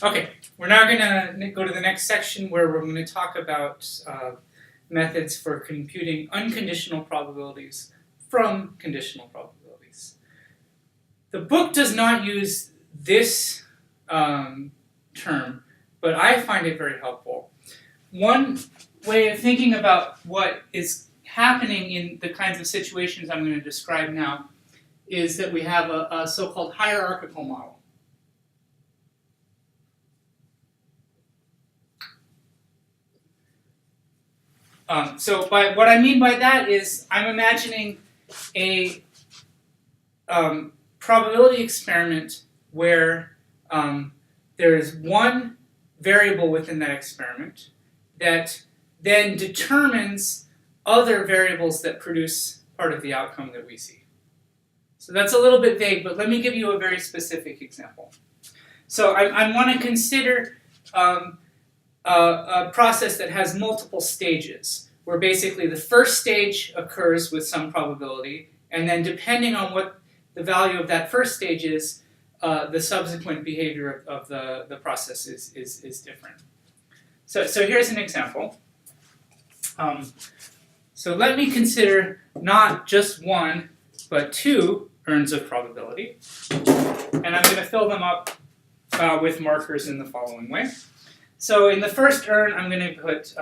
Okay, we're now going to go to the next section where we're going to talk about methods for computing unconditional probabilities from conditional probabilities. The book does not use this term, but I find it very helpful. One way of thinking about what is happening in the kinds of situations I'm going to describe now is that we have a so-called hierarchical model. So what I mean by that is I'm imagining a probability experiment where there is one variable within that experiment that then determines other variables that produce part of the outcome that we see. So that's a little bit vague, but let me give you a very specific example. So I want to consider a process that has multiple stages, where basically the first stage occurs with some probability, and then depending on what the value of that first stage is, the subsequent behavior of the process is different. So here's an example. So let me consider not just one, but two urns of probability, and I'm going to fill them up with markers in the following way. So in the first urn, I'm going to put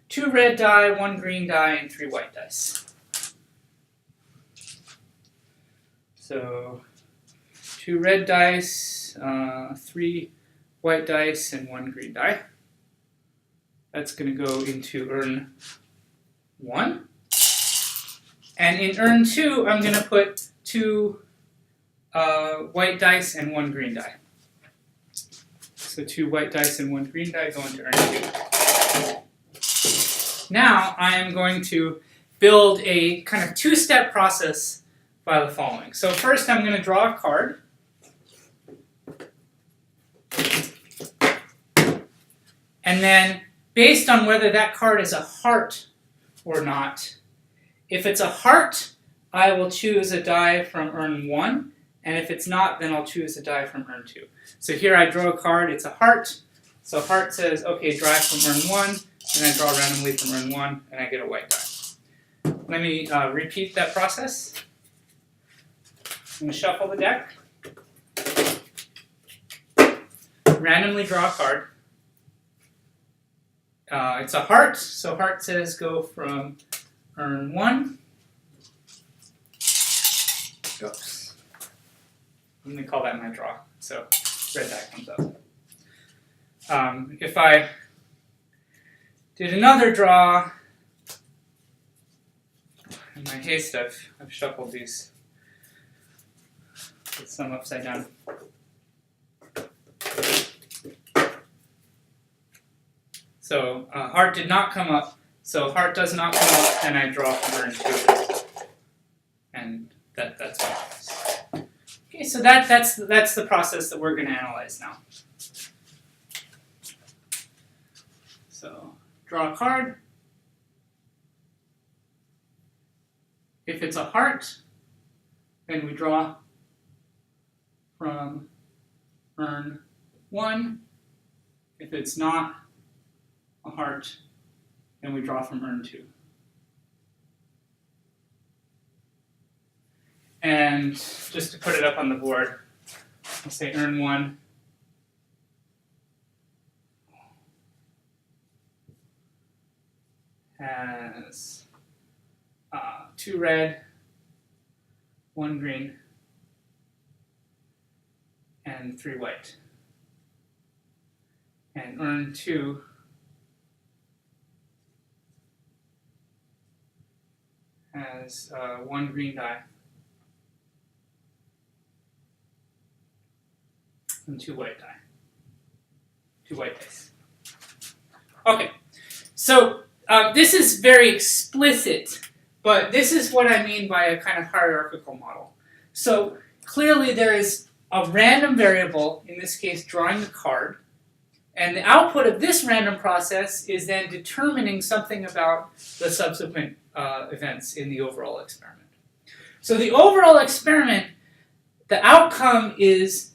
2 red die, 1 green die, and 3 white dice. So 2 red dice, 3 white dice, and 1 green die. That's going to go into urn 1. And in urn 2, I'm going to put 2 white dice and 1 green die. So 2 white dice and 1 green die go into urn 2. Now I am going to build a kind of two-step process by the following. So first I'm going to draw a card. And then based on whether that card is a heart or not, if it's a heart, I will choose a die from urn 1. And if it's not, then I'll choose a die from urn 2. So here I draw a card, it's a heart. So heart says, okay, draw from urn 1, and I draw randomly from urn 1, and I get a white die. Let me repeat that process. I'm going to shuffle the deck. Randomly draw a card. It's a heart, so heart says go from urn 1. Oops. I'm going to call that my draw. So red die comes up. If I did another draw, in my haste I've shuffled these with some upside down. So heart did not come up, so heart does not come up, and I draw from urn 2. And that's what happens. Okay, so that's the process that we're going to analyze now. So draw a card. If it's a heart, then we draw from urn 1. If it's not a heart, then we draw from urn 2. And just to put it up on the board, I'll say urn 1. Has 2 red, 1 green, and 3 white. And urn 2 has 1 green die and 2 white die. 2 white dice. Okay, so this is very explicit, but this is what I mean by a kind of hierarchical model. So clearly there is a random variable, in this case drawing the card, and the output of this random process is then determining something about the subsequent events in the overall experiment. So the overall experiment, the outcome is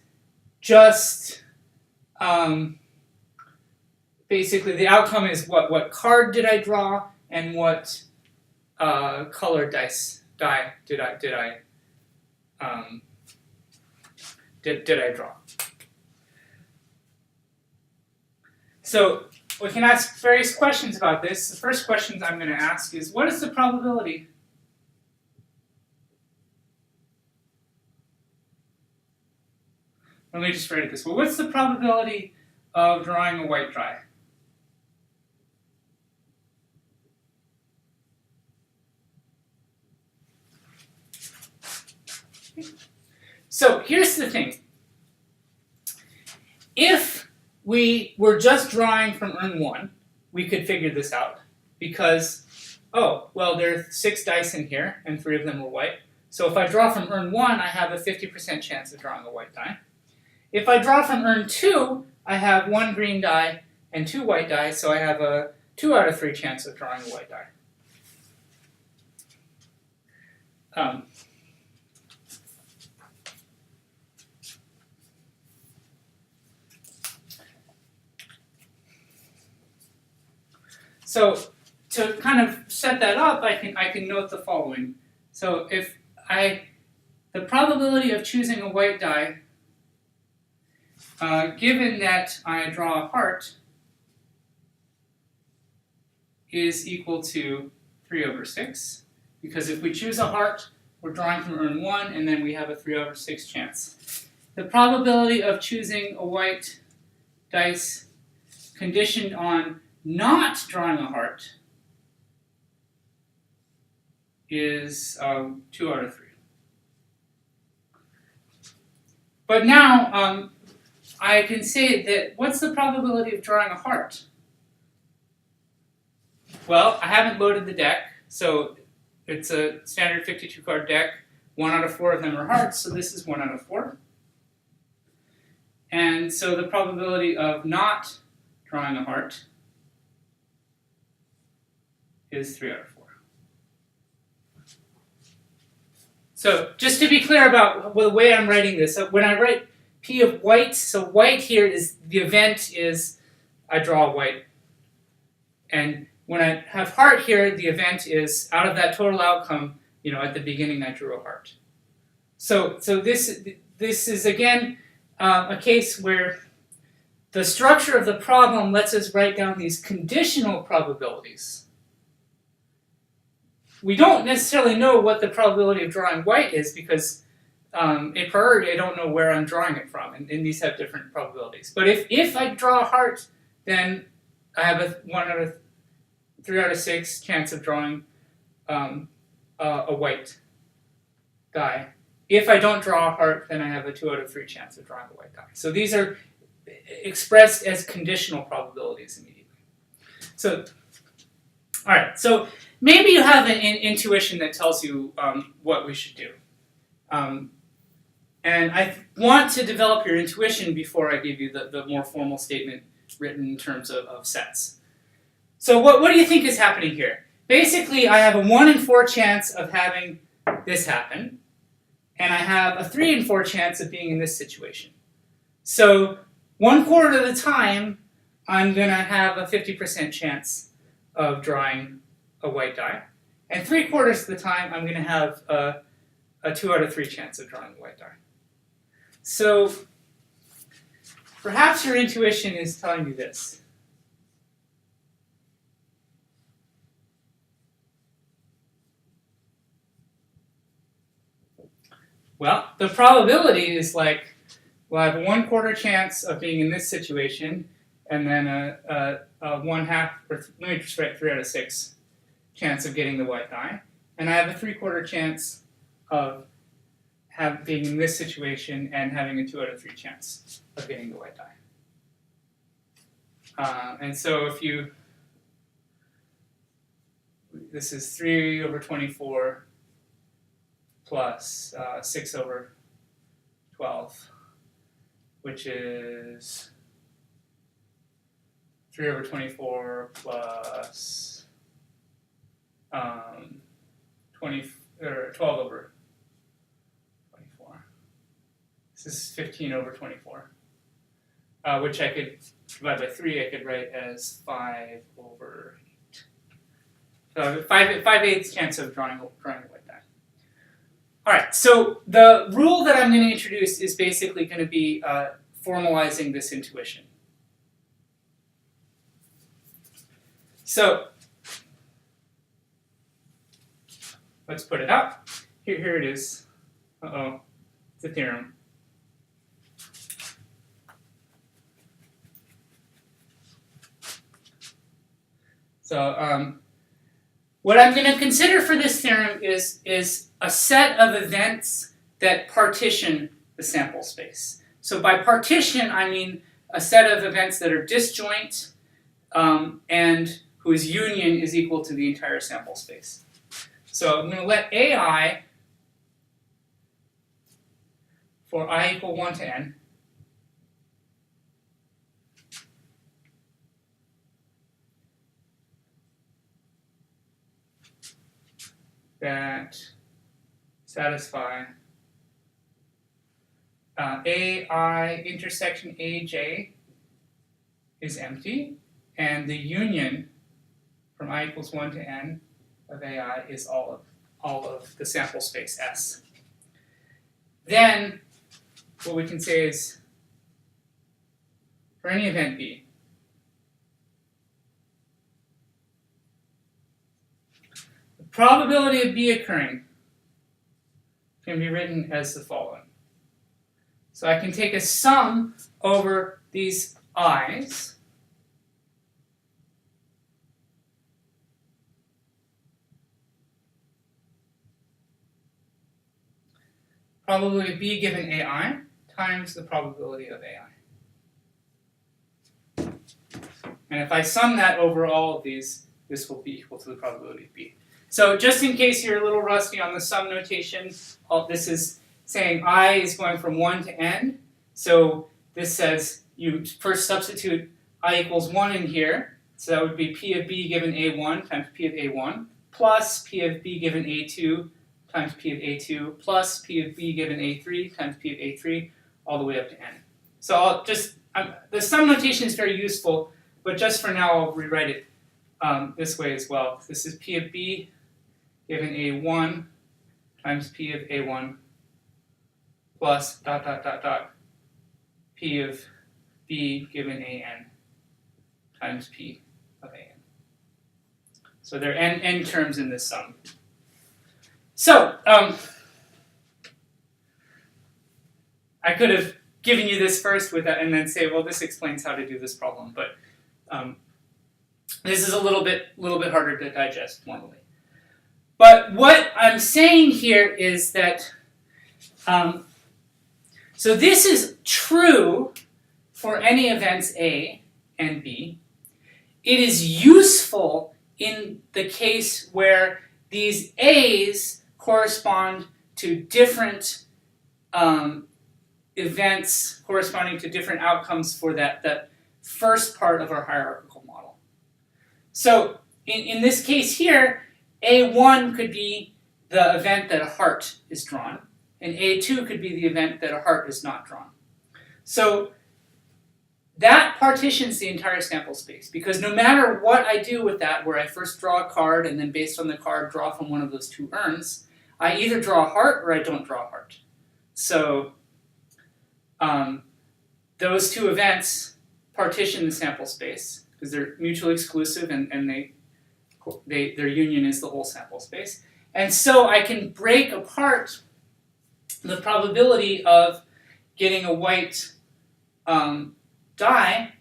just basically the outcome is what card did I draw and what colored die did I draw. So we can ask various questions about this. The first questions I'm going to ask is, what is the probability? Let me just write it this way. What's the probability of drawing a white die? So here's the thing. If we were just drawing from urn 1, we could figure this out. Because, oh, well, there are 6 dice in here, and 3 of them were white. So if I draw from urn 1, I have a 50% chance of drawing a white die. If I draw from urn 2, I have 1 green die and 2 white die, so I have a 2 out of 3 chance of drawing a white die. So to kind of set that up, I can note the following. So if the probability of choosing a white die, given that I draw a heart, is equal to 3 over 6. Because if we choose a heart, we're drawing from urn 1, and then we have a 3 over 6 chance. The probability of choosing a white dice conditioned on not drawing a heart is 2 out of 3. But now I can say that what's the probability of drawing a heart? Well, I haven't loaded the deck, so it's a standard 52 card deck. 1 out of 4 of them are hearts, so this is 1 out of 4. And so the probability of not drawing a heart is 3 out of 4. So just to be clear about the way I'm writing this, so when I write P of white, so white here is, the event is I draw white. And when I have heart here, the event is out of that total outcome, at the beginning I drew a heart. So this is again a case where the structure of the problem lets us write down these conditional probabilities. We don't necessarily know what the probability of drawing white is because a priori I don't know where I'm drawing it from, and these have different probabilities. But if I draw a heart, then I have a 3 out of 6 chance of drawing a white die. If I don't draw a heart, then I have a 2 out of 3 chance of drawing a white die. So these are expressed as conditional probabilities immediately. So, all right. So maybe you have an intuition that tells you what we should do. And I want to develop your intuition before I give you the more formal statement written in terms of sets. So what do you think is happening here? Basically, I have a 1 in 4 chance of having this happen, and I have a 3 in 4 chance of being in this situation. So 1/4 of the time, I'm going to have a 50% chance of drawing a white die, and 3/4 of the time, I'm going to have a 2 out of 3 chance of drawing a white die. So perhaps your intuition is telling you this. Well, the probability is like, well, I have a 1/4 chance of being in this situation, and then a 1/2, or let me just write 3 out of 6 chance of getting the white die, and I have a 3/4 chance of being in this situation and having a 2 out of 3 chance of getting the white die. And so if this is 3 over 24 plus 6 over 12, which is 3 over 24 plus 12 over 24. This is 15 over 24. which I could divide by 3, I could write as 5 over 8. So 5/8 chance of drawing a white die. Alright, so the rule that I'm going to introduce is basically going to be formalizing this intuition. So let's put it up. Here it is. Uh-oh, it's a theorem. So what I'm going to consider for this theorem is a set of events that partition the sample space. So by partition, I mean a set of events that are disjoint and whose union is equal to the entire sample space. So I'm going to let AI for I equal 1 to n that satisfy AI intersection AJ is empty, and the union from I equals 1 to n of AI is all of the sample space S. Then what we can say is for any event B, the probability of B occurring can be written as the following. So I can take a sum over these i's, probability of B given AI times the probability of AI. And if I sum that over all of these, this will be equal to the probability of B. So just in case you're a little rusty on the sum notation, this is saying I is going from 1 to n. So this says you first substitute I equals 1 in here. So that would be P of B given A1 times P of A1 plus P of B given A2 times P of A2 plus P of B given A3 times P of A3 all the way up to n. So I'll just, the sum notation is very useful, but just for now I'll rewrite it this way as well. This is P of B given A1 times P of A1 plus dot dot dot dot P of B given AN times P of AN. So there are n terms in this sum. So I could have given you this first with that and then say, well, this explains how to do this problem, but this is a little bit harder to digest normally. But what I'm saying here is that, so this is true for any events A and B. It is useful in the case where these A's correspond to different events corresponding to different outcomes for that first part of our hierarchical model. So in this case here, A1 could be the event that a heart is drawn, and A2 could be the event that a heart is not drawn. So that partitions the entire sample space, because no matter what I do with that, where I first draw a card and then based on the card draw from one of those two urns, I either draw a heart or I don't draw a heart. So those two events partition the sample space because they're mutually exclusive and their union is the whole sample space. And so I can break apart the probability of getting a white die.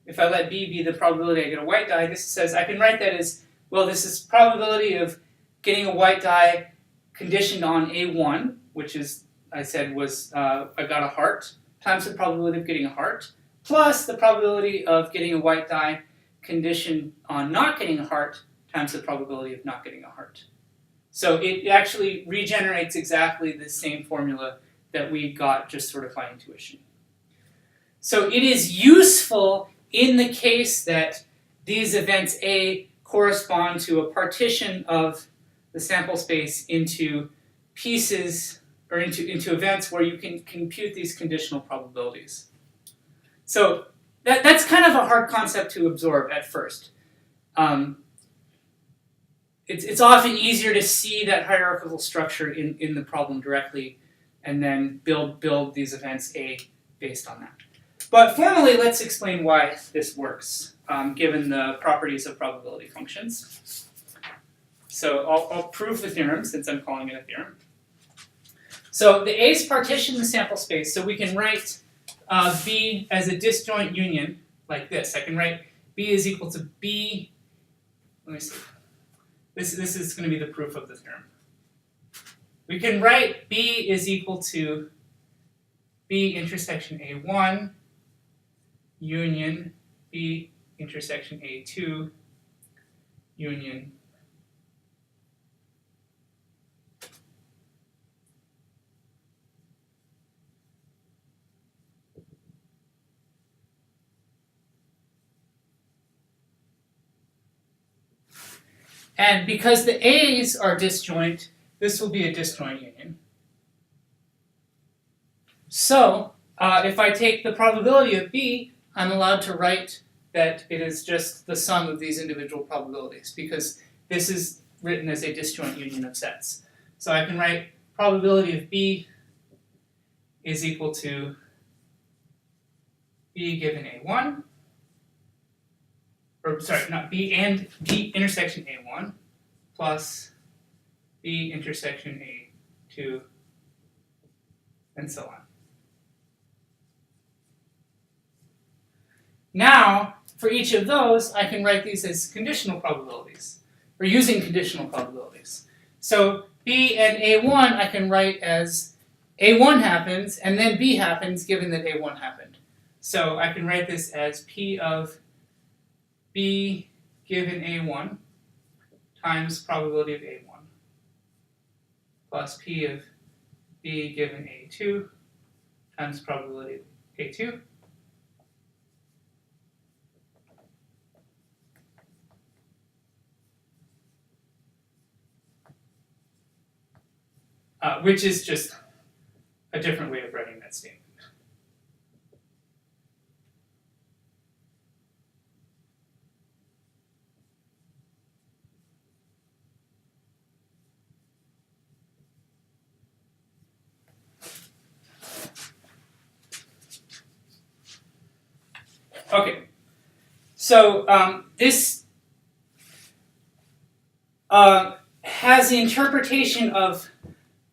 If I let B be the probability I get a white die, this says I can write that as, well, this is probability of getting a white die conditioned on A1, which is, I said, was I got a heart, times the probability of getting a heart, plus the probability of getting a white die conditioned on not getting a heart, times the probability of not getting a heart. So it actually regenerates exactly the same formula that we got just sort of by intuition. So it is useful in the case that these events A correspond to a partition of the sample space into pieces or into events where you can compute these conditional probabilities. So that's kind of a hard concept to absorb at first. It's often easier to see that hierarchical structure in the problem directly and then build these events A based on that. But formally, let's explain why this works, given the properties of probability functions. So I'll prove the theorem since I'm calling it a theorem. So the A's partition the sample space, so we can write B as a disjoint union like this. I can write B is equal to B, let me see. This is going to be the proof of the theorem. We can write B is equal to B intersection A1 union B intersection A2 union and because the A's are disjoint, this will be a disjoint union. So if I take the probability of B, I'm allowed to write that it is just the sum of these individual probabilities because this is written as a disjoint union of sets. So I can write probability of B is equal to B given A1, or sorry, not B and B intersection A1 plus B intersection A2 and so on. Now, for each of those, I can write these as conditional probabilities, or using conditional probabilities. So B and A1 I can write as A1 happens, and then B happens given that A1 happened. So I can write this as P of B given A1 times probability of A1 plus P of B given A2 times probability of A2. Which is just a different way of writing that statement. Okay, so this has the interpretation of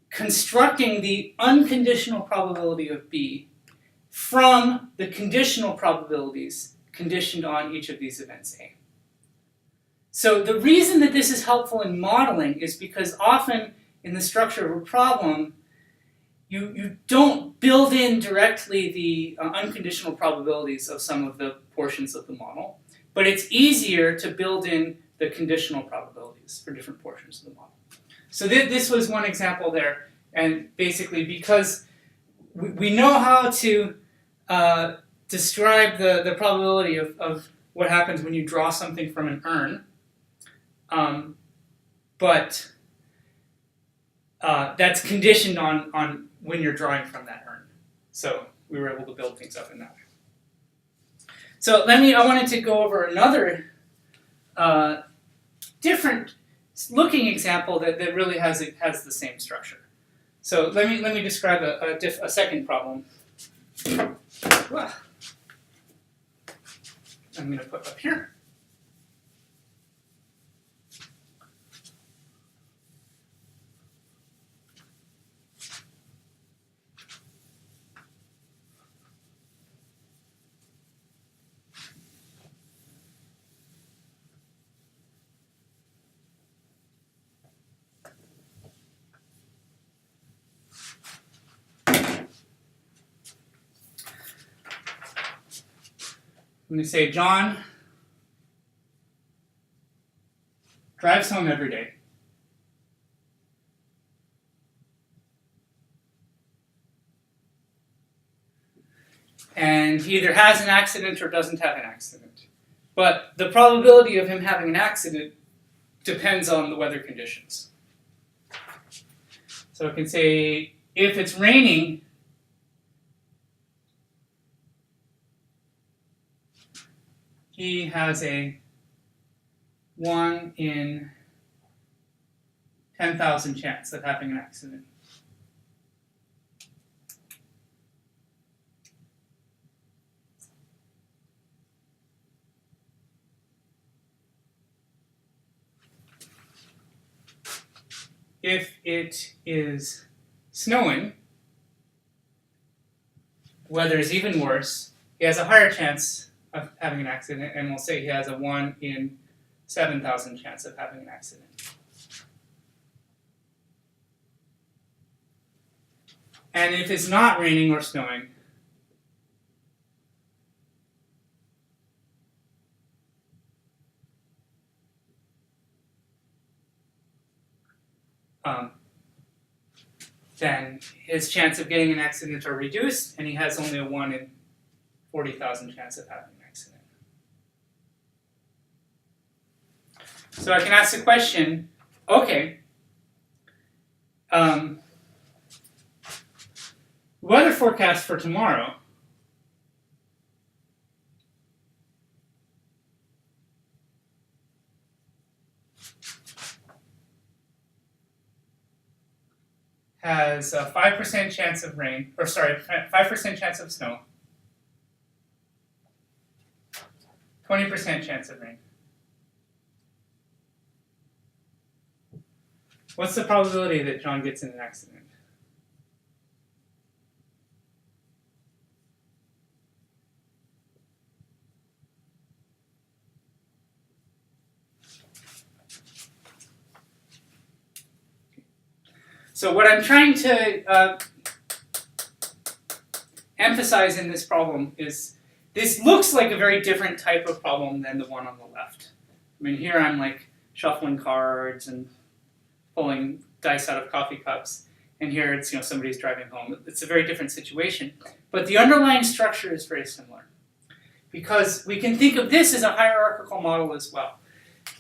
constructing the unconditional probability of B from the conditional probabilities conditioned on each of these events A. So the reason that this is helpful in modeling is because often in the structure of a problem, you don't build in directly the unconditional probabilities of some of the portions of the model, but it's easier to build in the conditional probabilities for different portions of the model. So this was one example there, and basically because we know how to describe the probability of what happens when you draw something from an urn, but that's conditioned on when you're drawing from that urn. So we were able to build things up in that way. So I wanted to go over another different looking example that really has the same structure. So let me describe a second problem. I'm going to put up here. I'm going to say John drives home every day. And he either has an accident or doesn't have an accident. But the probability of him having an accident depends on the weather conditions. So I can say if it's raining, he has a 1 in 10,000 chance of having an accident. If it is snowing, weather is even worse, he has a higher chance of having an accident, and we'll say he has a 1 in 7,000 chance of having an accident. And if it's not raining or snowing, then his chance of getting an accident are reduced, and he has only a 1 in 40,000 chance of having an accident. So I can ask the question, okay, weather forecast for tomorrow has a 5% chance of rain, 5% chance of snow, 20% chance of rain. What's the probability that John gets in an accident? So what I'm trying to emphasize in this problem is this looks like a very different type of problem than the one on the left. I mean, here I'm like shuffling cards and pulling dice out of coffee cups, and here it's somebody's driving home. It's a very different situation, but the underlying structure is very similar because we can think of this as a hierarchical model as well.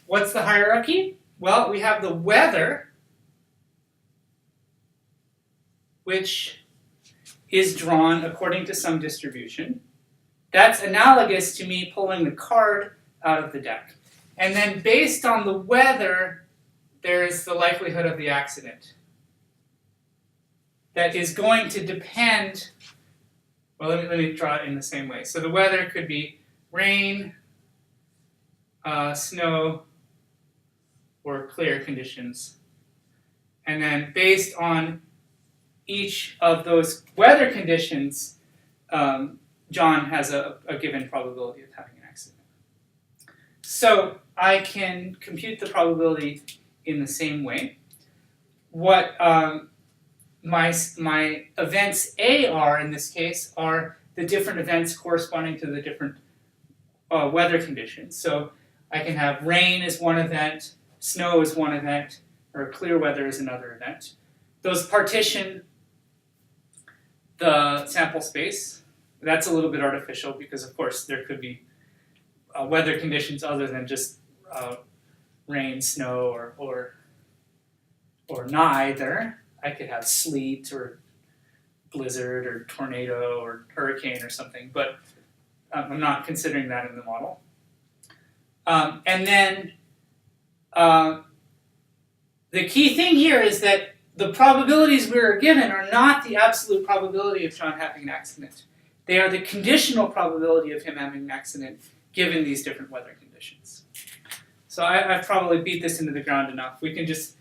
What's the hierarchy? Well, we have the weather, which is drawn according to some distribution. That's analogous to me pulling the card out of the deck. And then based on the weather, there's the likelihood of the accident. That is going to depend, well, let me draw it in the same way. So the weather could be rain, snow, or clear conditions. And then based on each of those weather conditions, John has a given probability of having an accident. So I can compute the probability in the same way. What my events A are in this case are the different events corresponding to the different weather conditions. So I can have rain as one event, snow as one event, or clear weather as another event. Those partition the sample space. That's a little bit artificial because, of course, there could be weather conditions other than just rain, snow, or neither. I could have sleet or blizzard or tornado or hurricane or something, but I'm not considering that in the model. And then the key thing here is that the probabilities we are given are not the absolute probability of John having an accident. They are the conditional probability of him having an accident given these different weather conditions. So I've probably beat this into the ground enough. We can just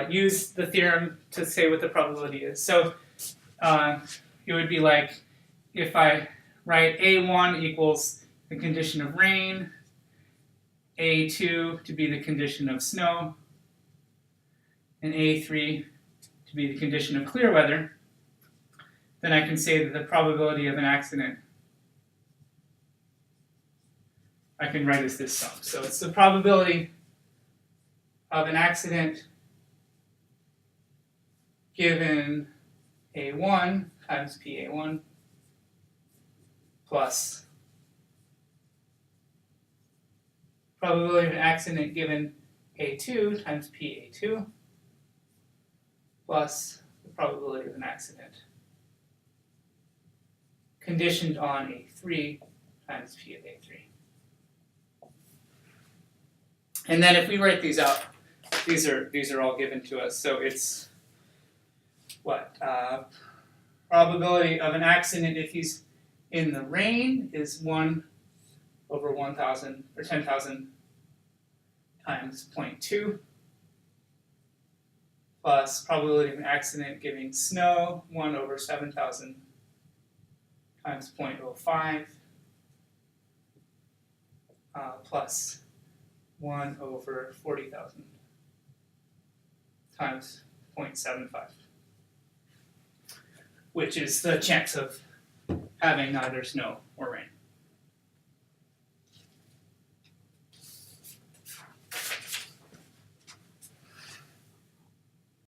use the theorem to say what the probability is. So it would be like if I write A1 equals the condition of rain, A2 to be the condition of snow, and A3 to be the condition of clear weather, then I can say that the probability of an accident I can write as this sum. So it's the probability of an accident given A1 times PA1 plus probability of an accident given A2 times PA2 plus the probability of an accident conditioned on A3 times P of A3. And then if we write these out, these are all given to us. So it's what? Probability of an accident if he's in the rain is 1 over 1,000 or 10,000 times 0.2 plus probability of an accident giving snow 1 over 7,000 times 0.05 plus 1 over 40,000 times 0.75, which is the chance of having either snow or rain.